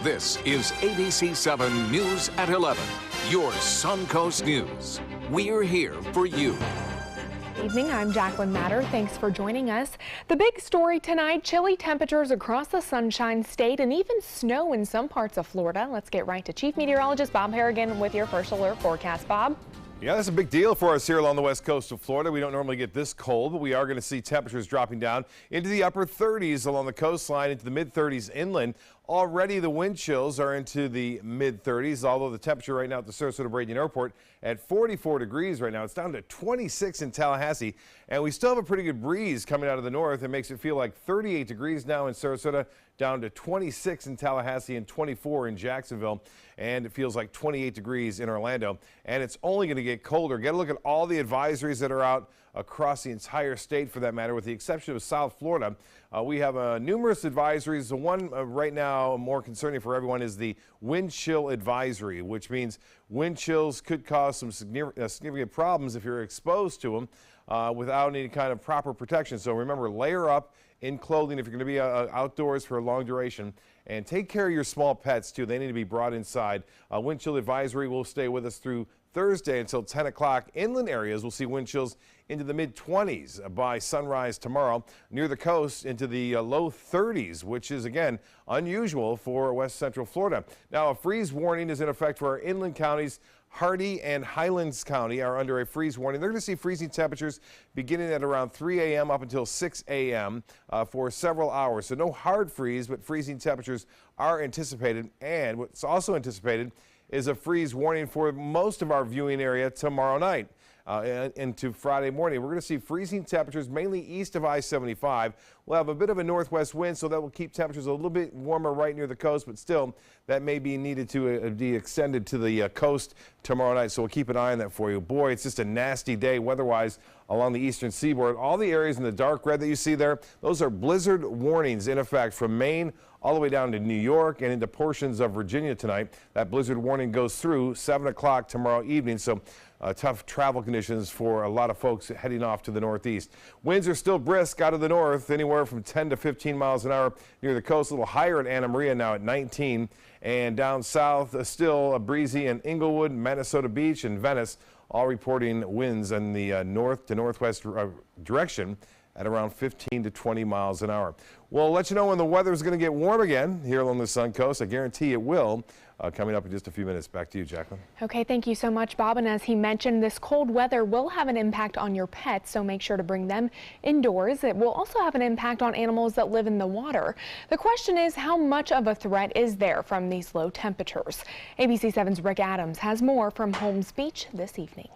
This is ABC7 News at 11, your Suncoast News. We're here for you. Evening, I'm Jacqueline Matter. Thanks for joining us. The big story tonight, chilly temperatures across the Sunshine State and even snow in some parts of Florida. Let's get right to Chief Meteorologist Bob Harrigan with your first alert forecast. Bob? Yeah, that's a big deal for us here along the west coast of Florida. We don't normally get this cold, but we are going to see temperatures dropping down into the upper 30s along the coastline, into the mid-30s inland. Already the wind chills are into the mid-30s, although the temperature right now at the Sarasota-Bradenton Airport at 44 degrees right now. It's down to 26 in Tallahassee, and we still have a pretty good breeze coming out of the north. It makes it feel like 38 degrees now in Sarasota, down to 26 in Tallahassee and 24 in Jacksonville, and it feels like 28 degrees in Orlando. And it's only going to get colder. Get a look at all the advisories that are out across the entire state, for that matter, with the exception of South Florida. We have numerous advisories. The one right now more concerning for everyone is the wind chill advisory, which means wind chills could cause some significant problems if you're exposed to them without any kind of proper protection. So remember, layer up in clothing if you're going to be outdoors for a long duration, and take care of your small pets too. They need to be brought inside. Wind chill advisory will stay with us through Thursday until 10 o'clock. Inland areas will see wind chills into the mid-20s by sunrise tomorrow. Near the coast into the low 30s, which is, again, unusual for west central Florida. Now, a freeze warning is in effect for our inland counties. Hardee and Highlands County are under a freeze warning. They're going to see freezing temperatures beginning at around 3 a.m. up until 6 a.m. For several hours. So no hard freeze, but freezing temperatures are anticipated. And what's also anticipated is a freeze warning for most of our viewing area tomorrow night into Friday morning. We're going to see freezing temperatures mainly east of I-75. We'll have a bit of a northwest wind, so that will keep temperatures a little bit warmer right near the coast, but still that may be needed to be extended to the coast tomorrow night, so we'll keep an eye on that for you. Boy, it's just a nasty day weather-wise along the eastern seaboard. All the areas in the dark red that you see there, those are blizzard warnings in effect from Maine all the way down to New York and into portions of Virginia tonight. That blizzard warning goes through 7 o'clock tomorrow evening, so tough travel conditions for a lot of folks heading off to the northeast. Winds are still brisk out of the north, anywhere from 10 to 15 miles an hour near the coast. A little higher at Anna Maria now at 19. And down south, still breezy in Inglewood, Minnesota Beach, and Venice, all reporting winds in the north to northwest direction at around 15 to 20 miles an hour. We'll let you know when the weather is going to get warm again here along the Sun Coast. I guarantee it will. Coming up in just a few minutes. Back to you, Jacqueline. Okay, thank you so much, Bob. And as he mentioned, this cold weather will have an impact on your pets, so make sure to bring them indoors. It will also have an impact on animals that live in the water. The question is, how much of a threat is there from these low temperatures? ABC7's Rick Adams has more from Holmes Beach this evening.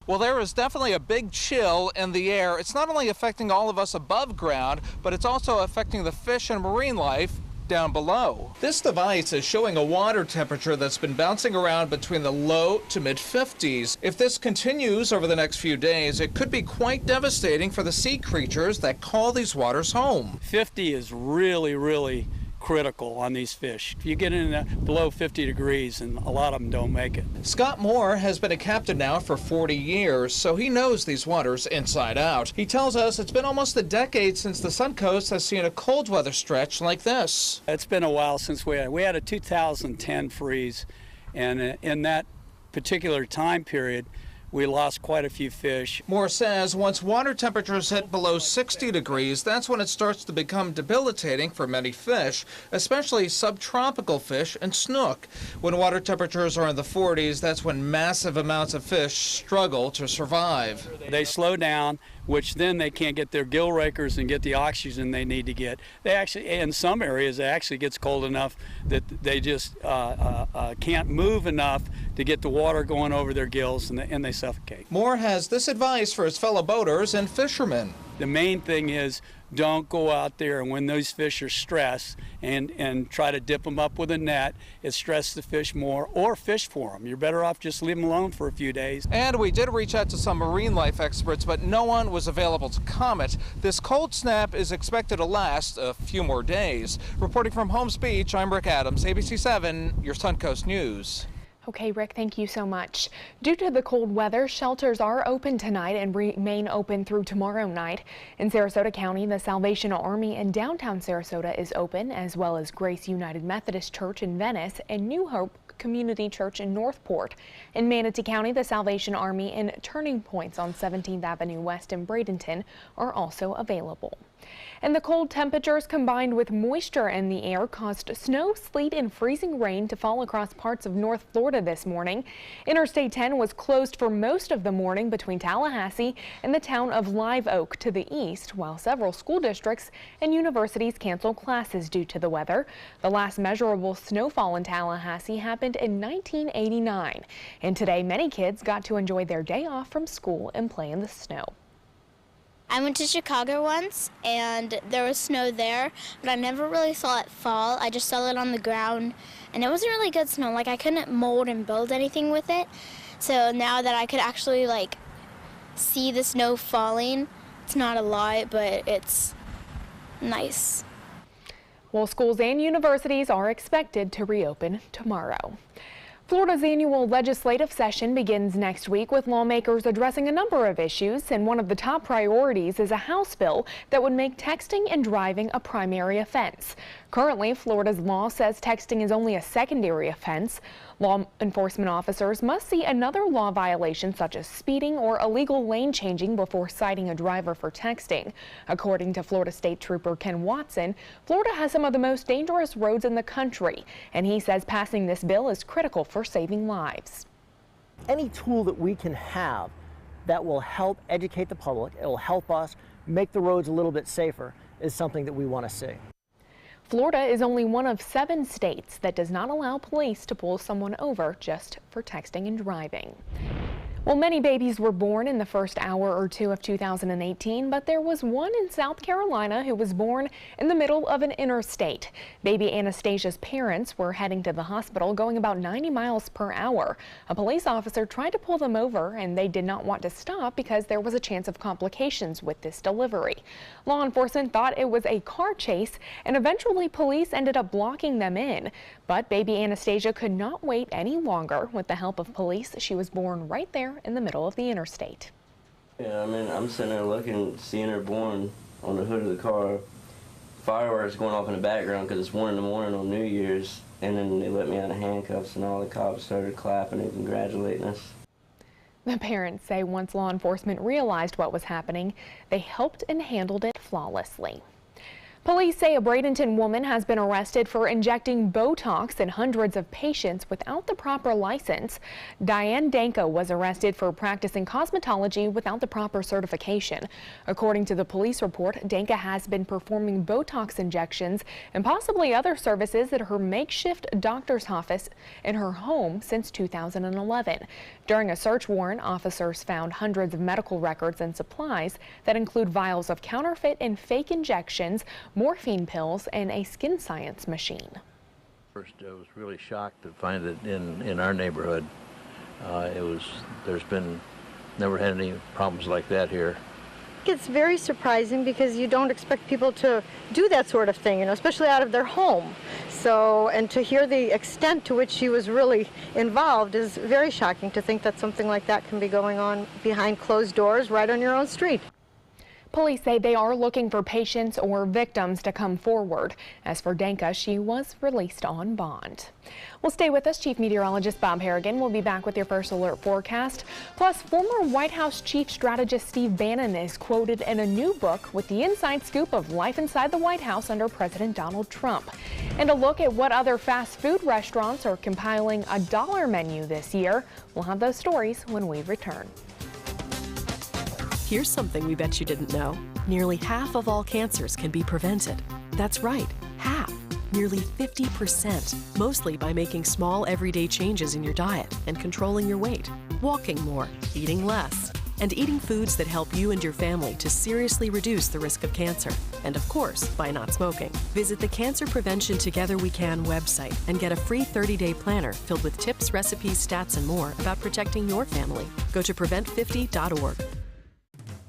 Well, there is definitely a big chill in the air. It's not only affecting all of us above ground, but it's also affecting the fish and marine life down below. This device is showing a water temperature that's been bouncing around between the low to mid 50s. If this continues over the next few days, it could be quite devastating for the sea creatures that call these waters home. 50 is really critical on these fish. If you get in below 50 degrees, and a lot of them don't make it. Scott Moore has been a captain now for 40 years, so he knows these waters inside out. He tells us it's been almost a decade since the Suncoast has seen a cold weather stretch like this. It's been a while since we had a 2010 freeze, and in that particular time period, we lost quite a few fish. Moore says once water temperatures hit below 60 degrees, that's when it starts to become debilitating for many fish, especially subtropical fish and snook. When water temperatures are in the 40s, that's when massive amounts of fish struggle to survive. They slow down, which then they can't get their gill rakers and get the oxygen they need to get. They actually, in some areas, it actually gets cold enough that they just can't move enough to get the water going over their gills, and they suffocate. Moore has this advice for his fellow boaters and fishermen. The main thing is don't go out there and when those fish are stressed and try to dip them up with a net. It stresses the fish more, or fish for them. You're better off just leave them alone for a few days. And we did reach out to some marine life experts, but no one was available to comment. This cold snap is expected to last a few more days. Reporting from Holmes Beach, I'm Rick Adams, ABC7, your Suncoast News. Okay, Rick, thank you so much. Due to the cold weather, shelters are open tonight and remain open through tomorrow night. In Sarasota County, the Salvation Army in downtown Sarasota is open, as well as Grace United Methodist Church in Venice and New Hope Community Church in Northport. In Manatee County, the Salvation Army and Turning Points on 17th Avenue West in Bradenton are also available. And the cold temperatures combined with moisture in the air caused snow, sleet, and freezing rain to fall across parts of North Florida this morning. Interstate 10 was closed for most of the morning between Tallahassee and the town of Live Oak to the east, while several school districts and universities canceled classes due to the weather. The last measurable snowfall in Tallahassee happened in 1989. And today, many kids got to enjoy their day off from school and play in the snow. I went to Chicago once, and there was snow there, but I never really saw it fall. I just saw it on the ground, and it wasn't really good snow. Like, I couldn't mold and build anything with it. So now that I could actually, like, see the snow falling, it's not a lot, but it's nice. Well, schools and universities are expected to reopen tomorrow. Florida's annual legislative session begins next week with lawmakers addressing a number of issues, and one of the top priorities is a House bill that would make texting and driving a primary offense. Currently, Florida's law says texting is only a secondary offense. Law enforcement officers must see another law violation such as speeding or illegal lane changing before citing a driver for texting. According to Florida State Trooper Ken Watson, Florida has some of the most dangerous roads in the country, and he says passing this bill is critical for saving lives. Any tool that we can have that will help educate the public, it will help us make the roads a little bit safer, is something that we want to see. Florida is only one of 7 states that does not allow police to pull someone over just for texting and driving. Well, many babies were born in the first hour or two of 2018, but there was one in South Carolina who was born in the middle of an interstate. Baby Anastasia's parents were heading to the hospital going about 90 miles per hour. A police officer tried to pull them over, and they did not want to stop because there was a chance of complications with this delivery. Law enforcement thought it was a car chase, and eventually police ended up blocking them in. But baby Anastasia could not wait any longer. With the help of police, she was born right there in the middle of the interstate. Yeah, I mean, I'm sitting there looking, seeing her born on the hood of the car. Fireworks going off in the background because it's 1 in the morning on New Year's, and then they let me out of handcuffs and all the cops started clapping and congratulating us. The parents say once law enforcement realized what was happening, they helped and handled it flawlessly. Police say a Bradenton woman has been arrested for injecting Botox in hundreds of patients without the proper license. Diane Danko was arrested for practicing cosmetology without the proper certification. According to the police report, Danko has been performing Botox injections and possibly other services at her makeshift doctor's office in her home since 2011. During a search warrant, officers found hundreds of medical records and supplies that include vials of counterfeit and fake injections, morphine pills, and a skin science machine. First, I was really shocked to find it in our neighborhood. There's been never had any problems like that here. It's very surprising because you don't expect people to do that sort of thing, especially out of their home. So, and to hear the extent to which she was really involved is very shocking, to think that something like that can be going on behind closed doors right on your own street. Police say they are looking for patients or victims to come forward. As for Danka, she was released on bond. Well, stay with us. Chief Meteorologist Bob Harrigan will be back with your first alert forecast. Plus, former White House Chief Strategist Steve Bannon is quoted in a new book with the inside scoop of life inside the White House under President Donald Trump. And a look at what other fast food restaurants are compiling a dollar menu this year. We'll have those stories when we return. Here's something we bet you didn't know. Nearly half of all cancers can be prevented. That's right, half. Nearly 50%, mostly by making small everyday changes in your diet and controlling your weight, walking more, eating less, and eating foods that help you and your family to seriously reduce the risk of cancer. And of course, by not smoking. Visit the Cancer Prevention Together We Can website and get a free 30-day planner filled with tips, recipes, stats, and more about protecting your family. Go to prevent50.org.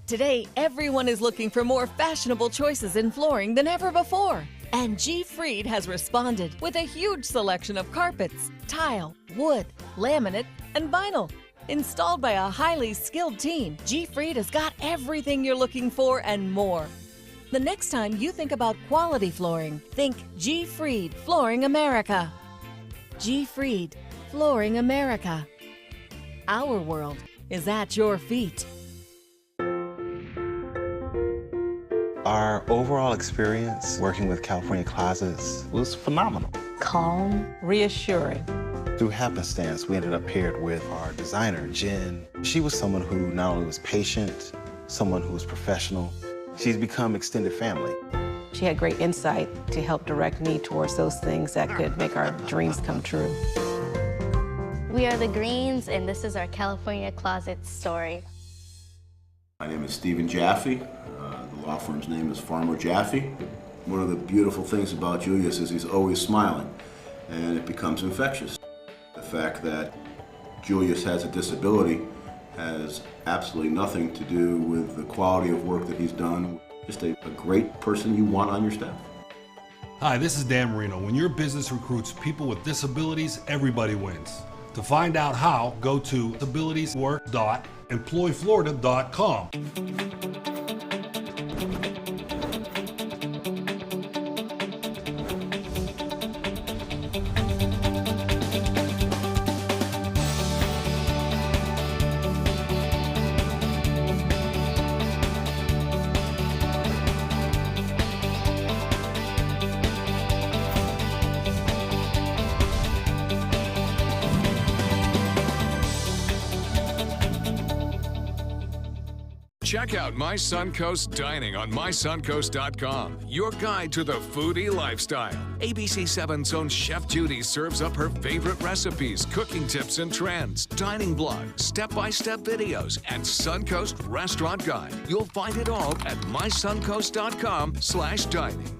Today, everyone is looking for more fashionable choices in flooring than ever before. And G. Fried has responded with a huge selection of carpets, tile, wood, laminate, and vinyl. Installed by a highly skilled team, G. Fried has got everything you're looking for and more. The next time you think about quality flooring, think G. Fried Flooring America. G. Fried Flooring America. Our world is at your feet. Our overall experience working with California Closets was phenomenal. Calm, reassuring. Through happenstance, we ended up paired with our designer, Jen. She was someone who not only was patient, someone who was professional. She's become extended family. She had great insight to help direct me towards those things that could make our dreams come true. We are the Greens, and this is our California Closet story. My name is Stephen Jaffe. The law firm's name is Farmer Jaffe. One of the beautiful things about Julius is he's always smiling, and it becomes infectious. The fact that Julius has a disability has absolutely nothing to do with the quality of work that he's done. Just a great person you want on your staff. Hi, this is Dan Marino. When your business recruits people with disabilities, everybody wins. To find out how, go to disabilitieswork.employflorida.com. Check out My Suncoast Dining on mysuncoast.com, your guide to the foodie lifestyle. ABC7's own Chef Judy serves up her favorite recipes, cooking tips and trends, dining blogs, step-by-step videos, and Suncoast Restaurant Guide. You'll find it all at mysuncoast.com/dining.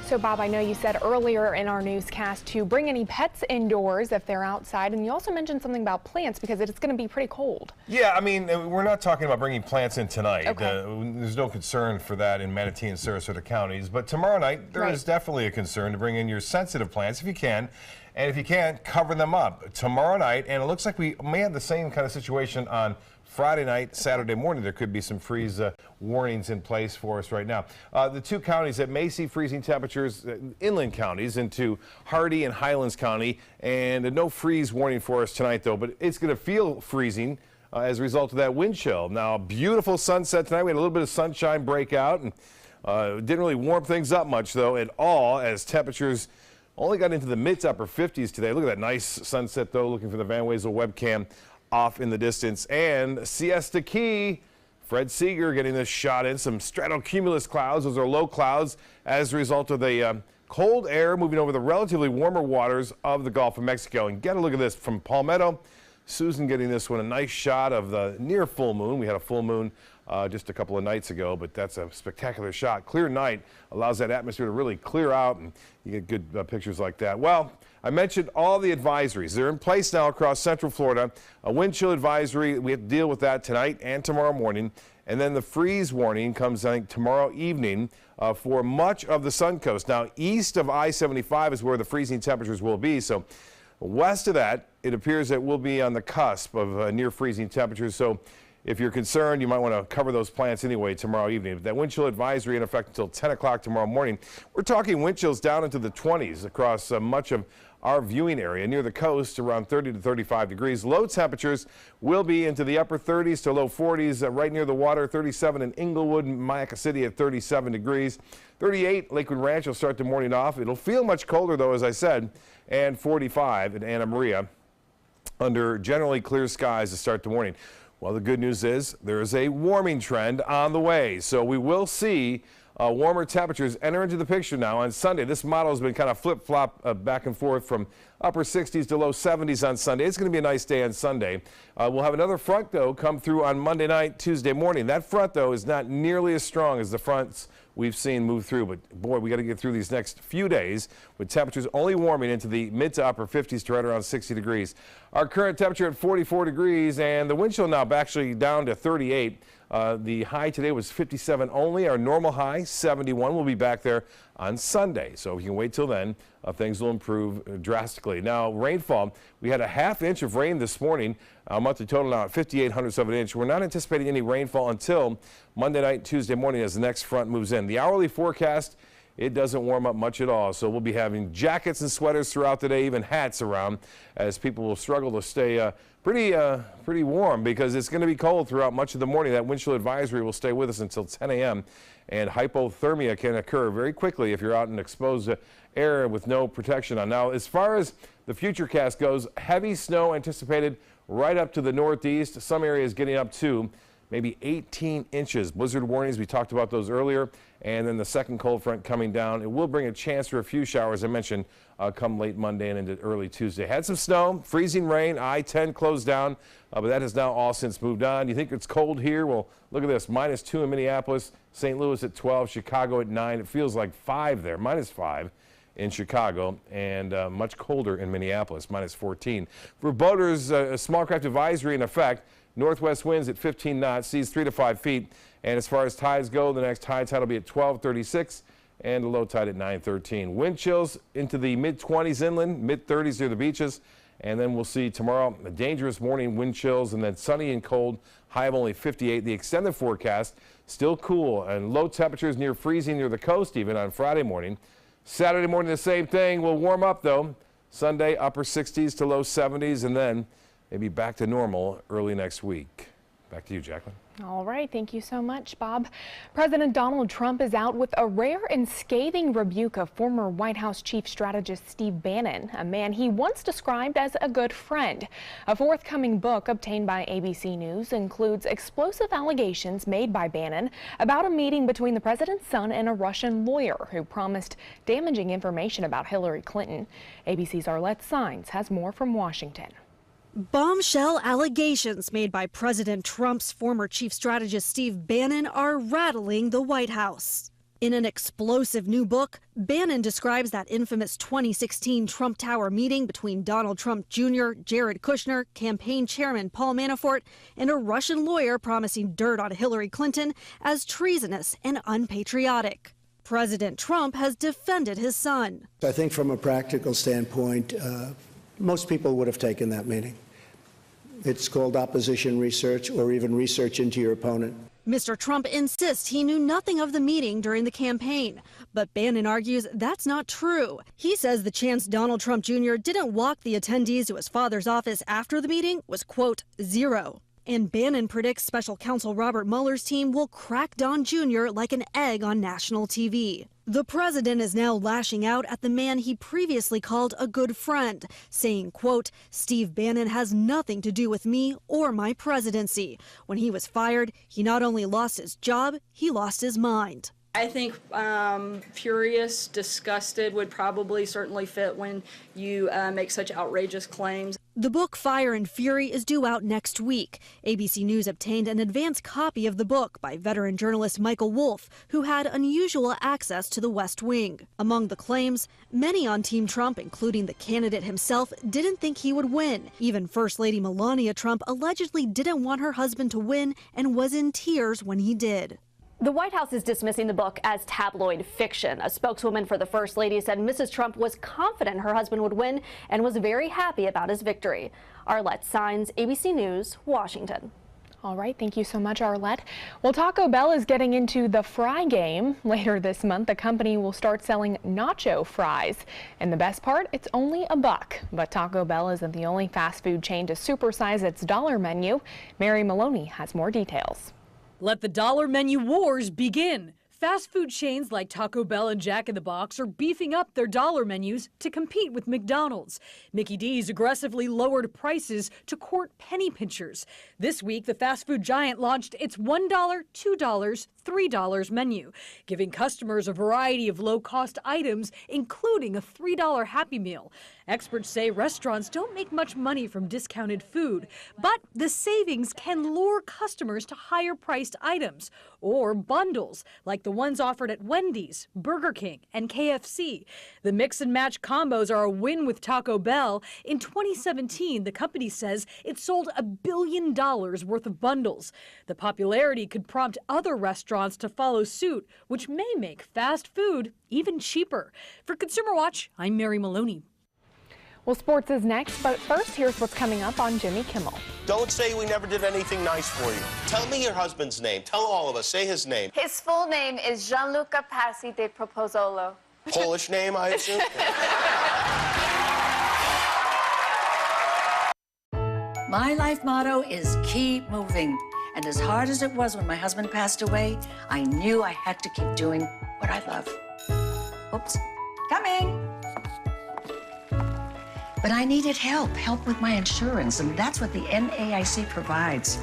So, Bob, I know you said earlier in our newscast to bring any pets indoors if they're outside, and you also mentioned something about plants because it's going to be pretty cold. Yeah, I mean, we're not talking about bringing plants in tonight. Okay. There's no concern for that in Manatee and Sarasota counties, but tomorrow night there is definitely a concern to bring in your sensitive plants if you can, and if you can't, cover them up tomorrow night. And it looks like we may have the same kind of situation on Friday night, Saturday morning. There could be some freeze warnings in place for us right now. The two counties that may see freezing temperatures, inland counties into Hardy and Highlands County, and no freeze warning for us tonight though, but it's going to feel freezing as a result of that wind chill. Now, beautiful sunset tonight. We had a little bit of sunshine breakout, and didn't really warm things up much though at all, as temperatures only got into the mid to upper 50s today. Look at that nice sunset though, looking for the Van Wezel webcam off in the distance. And Siesta Key, Fred Seeger getting this shot in. Some stratocumulus clouds. Those are low clouds as a result of the cold air moving over the relatively warmer waters of the Gulf of Mexico. And get a look at this from Palmetto. Susan getting this one, a nice shot of the near full moon. We had a full moon just a couple of nights ago, but that's a spectacular shot. Clear night allows that atmosphere to really clear out, and you get good pictures like that. Well, I mentioned all the advisories. They're in place now across central Florida. A wind chill advisory, we have to deal with that tonight and tomorrow morning. And then the freeze warning comes, I think, tomorrow evening for much of the Suncoast. Now, east of I-75 is where the freezing temperatures will be. So west of that, it appears that we'll be on the cusp of near freezing temperatures. So if you're concerned, you might want to cover those plants anyway tomorrow evening. That wind chill advisory in effect until 10 o'clock tomorrow morning. We're talking wind chills down into the 20s across much of our viewing area. Near the coast, around 30 to 35 degrees. Low temperatures will be into the upper 30s to low 40s right near the water. 37 in Inglewood, Mayaca City at 37 degrees. 38, Lakewood Ranch will start the morning off. It'll feel much colder, though, as I said, and 45 in Anna Maria under generally clear skies to start the morning. Well, the good news is there is a warming trend on the way, so we will see Warmer temperatures enter into the picture now on Sunday. This model has been kind of flip-flop back and forth from upper 60s to low 70s on Sunday. It's going to be a nice day on Sunday. We'll have another front, though, come through on Monday night, Tuesday morning. That front, though, is not nearly as strong as the fronts we've seen move through. But, boy, we got to get through these next few days with temperatures only warming into the mid to upper 50s to right around 60 degrees. Our current temperature at 44 degrees, and the wind chill now actually down to 38. The high today was 57 only. Our normal high, 71. We'll be back there on Sunday. So if you can wait till then, things will improve drastically. Now, rainfall, we had a ½ inch of rain this morning. Monthly total now at 58/100 of an inch. We're not anticipating any rainfall until Monday night, Tuesday morning as the next front moves in. The hourly forecast, it doesn't warm up much at all. So we'll be having jackets and sweaters throughout the day, even hats around, as people will struggle to stay pretty warm because it's going to be cold throughout much of the morning. That wind chill advisory will stay with us until 10 a.m. and hypothermia can occur very quickly if you're out in exposed air with no protection on. Now, as far as the futurecast goes, heavy snow anticipated right up to the northeast. Some areas getting up to maybe 18 inches. Blizzard warnings, we talked about those earlier. And then the second cold front coming down. It will bring a chance for a few showers, I mentioned, come late Monday and into early Tuesday. Had some snow, freezing rain, I-10 closed down, but that has now all since moved on. You think it's cold here? Well, look at this, -2 in Minneapolis, St. Louis at 12, Chicago at 9. It feels like 5 there, -5 in Chicago, and much colder in Minneapolis, -14. For boaters, a small craft advisory in effect. Northwest winds at 15 knots, seas 3 to 5 feet. And as far as tides go, the next high tide will be at 12:36 and a low tide at 9:13. Wind chills into the mid-20s inland, mid-30s near the beaches. And then we'll see tomorrow a dangerous morning wind chills and then sunny and cold, high of only 58. The extended forecast still cool and low temperatures near freezing near the coast even on Friday morning. Saturday morning, the same thing. Will warm up, though. Sunday, upper 60s to low 70s, and then maybe back to normal early next week. Back to you, Jacqueline. All right. Thank you so much, Bob. President Donald Trump is out with a rare and scathing rebuke of former White House chief strategist Steve Bannon, a man he once described as a good friend. A forthcoming book obtained by ABC News includes explosive allegations made by Bannon about a meeting between the president's son and a Russian lawyer who promised damaging information about Hillary Clinton. ABC's Arlette Saenz has more from Washington. Bombshell allegations made by President Trump's former chief strategist Steve Bannon are rattling the White House. In an explosive new book, Bannon describes that infamous 2016 Trump Tower meeting between Donald Trump Jr., Jared Kushner, campaign chairman Paul Manafort, and a Russian lawyer promising dirt on Hillary Clinton as treasonous and unpatriotic. President Trump has defended his son. I think from a practical standpoint, most people would have taken that meeting. It's called opposition research or even research into your opponent. Mr. Trump insists he knew nothing of the meeting during the campaign, but Bannon argues that's not true. He says the chance Donald Trump Jr. didn't walk the attendees to his father's office after the meeting was, quote, zero. And Bannon predicts special counsel Robert Mueller's team will crack Don Jr. like an egg on national TV. The president is now lashing out at the man he previously called a good friend, saying, quote, Steve Bannon has nothing to do with me or my presidency. When he was fired, he not only lost his job, he lost his mind. I think furious, disgusted would probably certainly fit when you make such outrageous claims. The book Fire and Fury is due out next week. ABC News obtained an advance copy of the book by veteran journalist Michael Wolff, who had unusual access to the West Wing. Among the claims, many on Team Trump, including the candidate himself, didn't think he would win. Even First Lady Melania Trump allegedly didn't want her husband to win and was in tears when he did. The White House is dismissing the book as tabloid fiction. A spokeswoman for the First Lady said Mrs. Trump was confident her husband would win and was very happy about his victory. Arlette Saenz, ABC News, Washington. All right, thank you so much, Arlette. Well, Taco Bell is getting into the fry game. Later this month, the company will start selling nacho fries. And the best part, it's only $1. But Taco Bell isn't the only fast food chain to supersize its dollar menu. Mary Maloney has more details. Let the dollar menu wars begin. Fast food chains like Taco Bell and Jack in the Box are beefing up their dollar menus to compete with McDonald's. Mickey D's aggressively lowered prices to court penny pinchers. This week, the fast food giant launched its $1, $2, $3 menu, giving customers a variety of low-cost items, including a $3 Happy Meal. Experts say restaurants don't make much money from discounted food, but the savings can lure customers to higher-priced items or bundles, like the ones offered at Wendy's, Burger King, and KFC. The mix-and-match combos are a win with Taco Bell. In 2017, the company says it sold $1 billion worth of bundles. The popularity could prompt other restaurants to follow suit, which may make fast food even cheaper. For Consumer Watch, I'm Mary Maloney. Well, sports is next, but first, here's what's coming up on Jimmy Kimmel. Don't say we never did anything nice for you. Tell me your husband's name. Tell all of us. Say his name. His full name is Gianluca Passi de Proposolo. Polish name, I assume? My life motto is keep moving. And as hard as it was when my husband passed away, I knew I had to keep doing what I love. Oops, coming. But I needed help with my insurance, and that's what the NAIC provides.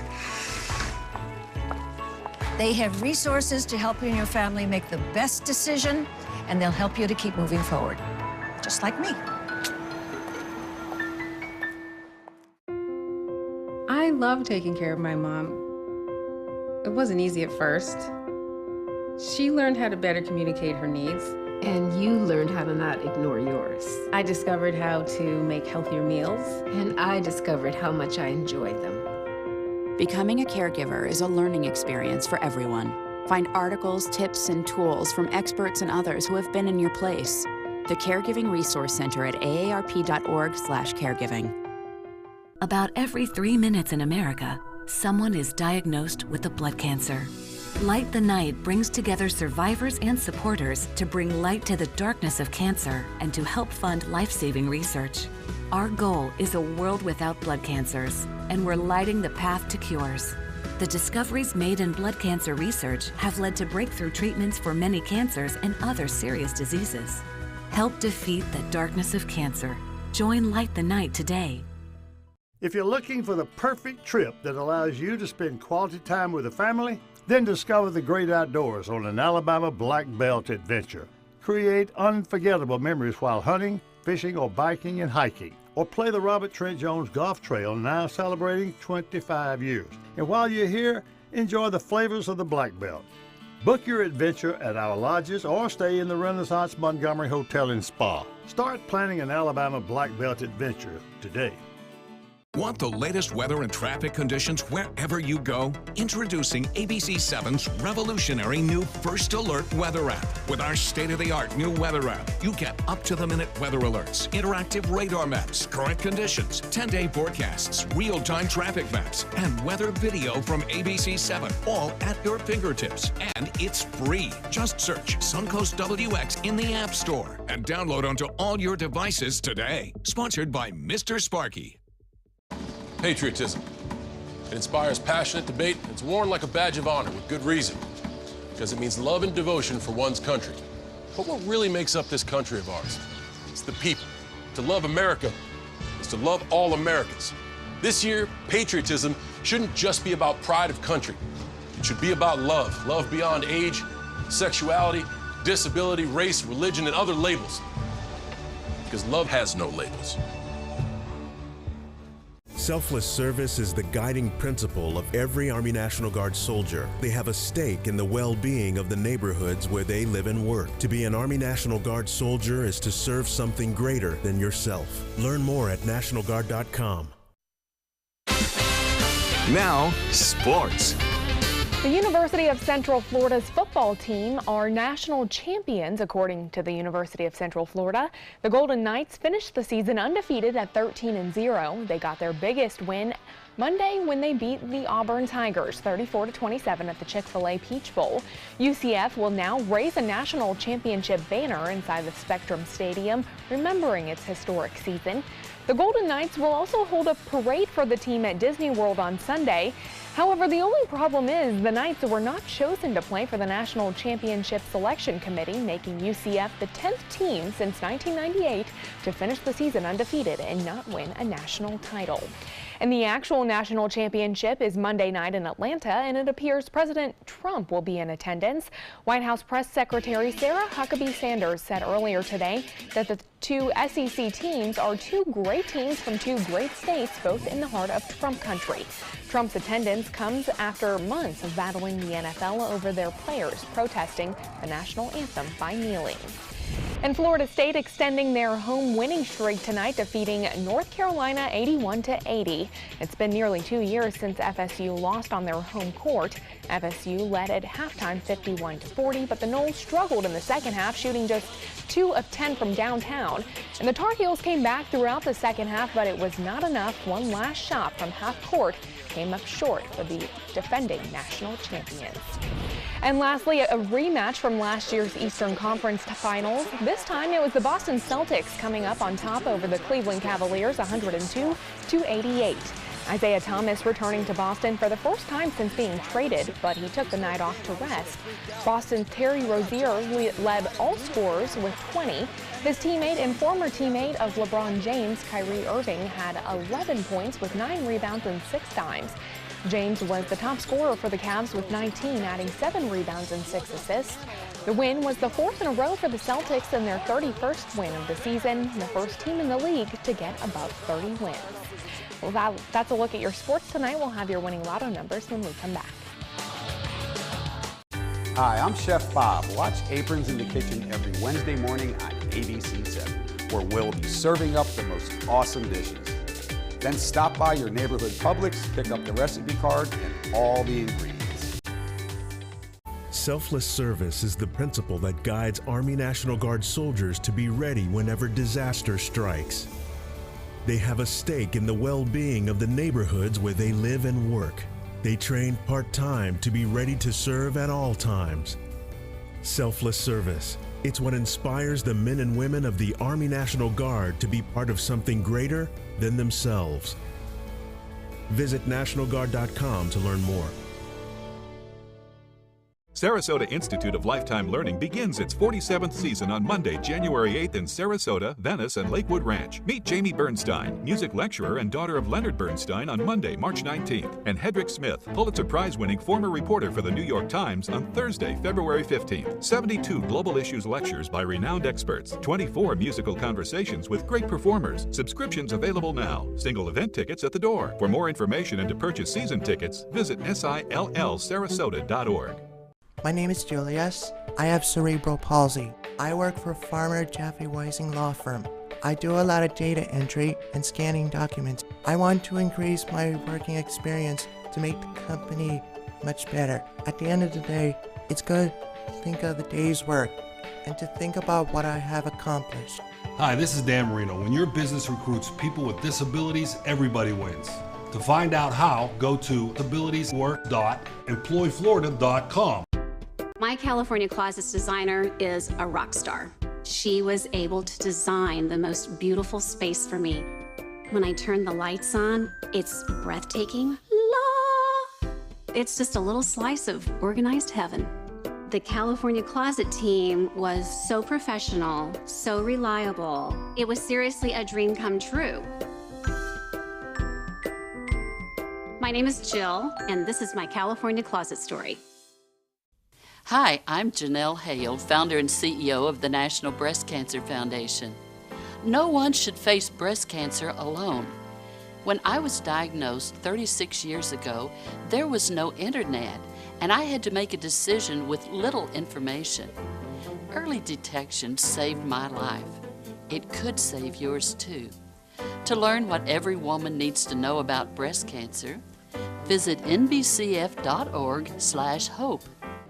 They have resources to help you and your family make the best decision, and they'll help you to keep moving forward, just like me. I love taking care of my mom. It wasn't easy at first. She learned how to better communicate her needs. And you learned how to not ignore yours. I discovered how to make healthier meals. And I discovered how much I enjoyed them. Becoming a caregiver is a learning experience for everyone. Find articles, tips, and tools from experts and others who have been in your place. The Caregiving Resource Center at aarp.org/caregiving. About every 3 minutes in America, someone is diagnosed with a blood cancer. Light the Night brings together survivors and supporters to bring light to the darkness of cancer and to help fund life-saving research. Our goal is a world without blood cancers, and we're lighting the path to cures. The discoveries made in blood cancer research have led to breakthrough treatments for many cancers and other serious diseases. Help defeat the darkness of cancer. Join Light the Night today. If you're looking for the perfect trip that allows you to spend quality time with the family, then discover the great outdoors on an Alabama Black Belt adventure. Create unforgettable memories while hunting, fishing, or biking and hiking. Or play the Robert Trent Jones Golf Trail, now celebrating 25 years. And while you're here, enjoy the flavors of the Black Belt. Book your adventure at our lodges or stay in the Renaissance Montgomery Hotel and Spa. Start planning an Alabama Black Belt adventure today. Want the latest weather and traffic conditions wherever you go? Introducing ABC7's revolutionary new First Alert weather app. With our state-of-the-art new weather app, you get up-to-the-minute weather alerts, interactive radar maps, current conditions, 10-day forecasts, real-time traffic maps, and weather video from ABC7, all at your fingertips. And it's free. Just search Suncoast WX in the App Store and download onto all your devices today. Sponsored by Mr. Sparky. Patriotism. It inspires passionate debate. It's worn like a badge of honor with good reason, because it means love and devotion for one's country. But what really makes up this country of ours? It's the people. To love America is to love all Americans. This year, patriotism shouldn't just be about pride of country. It should be about love. Love beyond age, sexuality, disability, race, religion, and other labels. Because love has no labels. Selfless service is the guiding principle of every Army National Guard soldier. They have a stake in the well-being of the neighborhoods where they live and work. To be an Army National Guard soldier is to serve something greater than yourself. Learn more at NationalGuard.com. Now, sports. The University of Central Florida's football team are national champions, according to the University of Central Florida. The Golden Knights finished the season undefeated at 13-0. They got their biggest win Monday when they beat the Auburn Tigers 34-27 at the Chick-fil-A Peach Bowl. UCF will now raise a national championship banner inside the Spectrum Stadium, remembering its historic season. The Golden Knights will also hold a parade for the team at Disney World on Sunday. However, the only problem is the Knights were not chosen to play for the National Championship Selection Committee, making UCF the 10th team since 1998 to finish the season undefeated and not win a national title. And the actual national championship is Monday night in Atlanta, and it appears President Trump will be in attendance. White House Press Secretary Sarah Huckabee Sanders said earlier today that the two SEC teams are two great teams from two great states, both in the heart of Trump country. Trump's attendance comes after months of battling the NFL over their players protesting the national anthem by kneeling. And Florida State extending their home winning streak tonight, defeating North Carolina 81-80. It's been nearly 2 years since FSU lost on their home court. FSU led at halftime 51-40, but the Noles struggled in the second half, shooting just 2 of 10 from downtown. And the Tar Heels came back throughout the second half, but it was not enough. One last shot from half court came up short for the defending national champions. And lastly, a rematch from last year's Eastern Conference Finals. This time it was the Boston Celtics coming up on top over the Cleveland Cavaliers 102-88. Isaiah Thomas returning to Boston for the first time since being traded, but he took the night off to rest. Boston's Terry Rozier led all scorers with 20. His teammate and former teammate of LeBron James, Kyrie Irving, had 11 points with 9 rebounds and 6 dimes. James was the top scorer for the Cavs with 19, adding 7 rebounds and 6 assists. The win was the 4th in a row for the Celtics and their 31st win of the season, the first team in the league to get above 30 wins. Well, that's a look at your sports tonight. We'll have your winning lotto numbers when we come back. Hi, I'm Chef Bob. Watch Aprons in the Kitchen every Wednesday morning on ABC7, where we'll be serving up the most awesome dishes. Then stop by your neighborhood Publix, pick up the recipe card and all the ingredients. Selfless service is the principle that guides Army National Guard soldiers to be ready whenever disaster strikes. They have a stake in the well-being of the neighborhoods where they live and work. They train part-time to be ready to serve at all times. Selfless service. It's what inspires the men and women of the Army National Guard to be part of something greater than themselves. Visit NationalGuard.com to learn more. Sarasota Institute of Lifetime Learning begins its 47th season on Monday, January 8th in Sarasota, Venice, and Lakewood Ranch. Meet Jamie Bernstein, music lecturer and daughter of Leonard Bernstein, on Monday, March 19th, and Hedrick Smith, Pulitzer Prize-winning former reporter for the New York Times, on Thursday, February 15th. 72 global issues lectures by renowned experts, 24 musical conversations with great performers. Subscriptions available now. Single event tickets at the door. For more information and to purchase season tickets, visit SILLSarasota.org. My name is Julius. I have cerebral palsy. I work for Farmer Jaffe Weising Law Firm. I do a lot of data entry and scanning documents. I want to increase my working experience to make the company much better. At the end of the day, it's good to think of the day's work and to think about what I have accomplished. Hi, this is Dan Marino. When your business recruits people with disabilities, everybody wins. To find out how, go to abilitieswork.employflorida.com. My California Closets designer is a rock star. She was able to design the most beautiful space for me. When I turn the lights on, it's breathtaking. La! It's just a little slice of organized heaven. The California Closet team was so professional, so reliable. It was seriously a dream come true. My name is Jill, and this is my California Closet story. Hi, I'm Janelle Hale, founder and CEO of the National Breast Cancer Foundation. No one should face breast cancer alone. When I was diagnosed 36 years ago, there was no internet, and I had to make a decision with little information. Early detection saved my life. It could save yours too. To learn what every woman needs to know about breast cancer, visit nbcf.org/hope.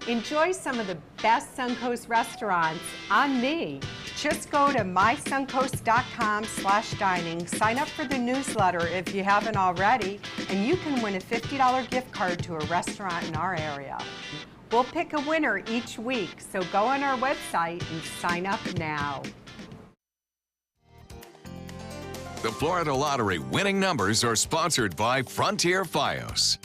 Enjoy some of the best Suncoast restaurants on me. Just go to mysuncoast.com/dining, sign up for the newsletter if you haven't already, and you can win a $50 gift card to a restaurant in our area. We'll pick a winner each week, so go on our website and sign up now. The Florida Lottery winning numbers are sponsored by Frontier Fios.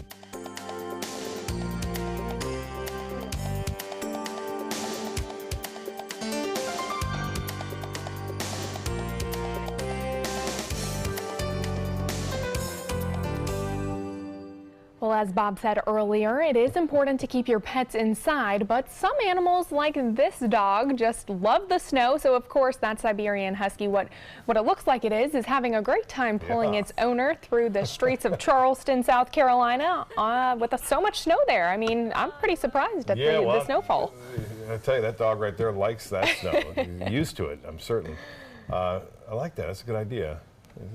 Well, as Bob said earlier, it is important to keep your pets inside, but some animals like this dog just love the snow. So of course that Siberian Husky, what it looks like it is having a great time pulling its owner through the streets of Charleston, South Carolina with so much snow there. I mean, I'm pretty surprised at the snowfall. I tell you, that dog right there likes that snow. He's used to it, I'm certain. I like that. That's a good idea.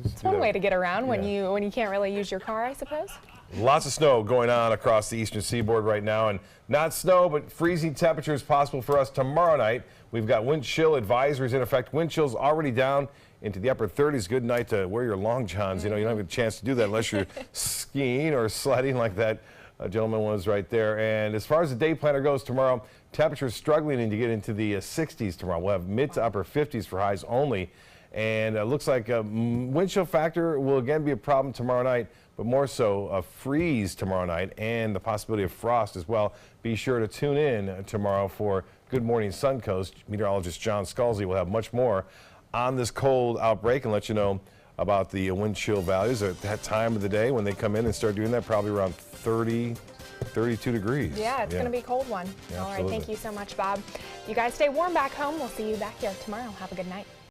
It's one way to get around when you can't really use your car, I suppose. Lots of snow going on across the eastern seaboard right now, and not snow, but freezing temperatures possible for us tomorrow night. We've got wind chill advisories in effect. Wind chill's already down into the upper 30s. Good night to wear your long johns. You know, you don't have a chance to do that unless you're skiing or sledding like that gentleman was right there. And as far as the day planner goes tomorrow, temperatures struggling to get into the 60s tomorrow. We'll have mid to upper 50s for highs only. And it looks like a wind chill factor will again be a problem tomorrow night, but more so a freeze tomorrow night and the possibility of frost as well. Be sure to tune in tomorrow for Good Morning Suncoast. Meteorologist John Scalzi will have much more on this cold outbreak and let you know about the wind chill values at that time of the day when they come in and start doing that, probably around 30, 32 degrees. Yeah, it's going to be a cold one. Yeah, all right, thank you so much, Bob. You guys stay warm back home. We'll see you back here tomorrow. Have a good night.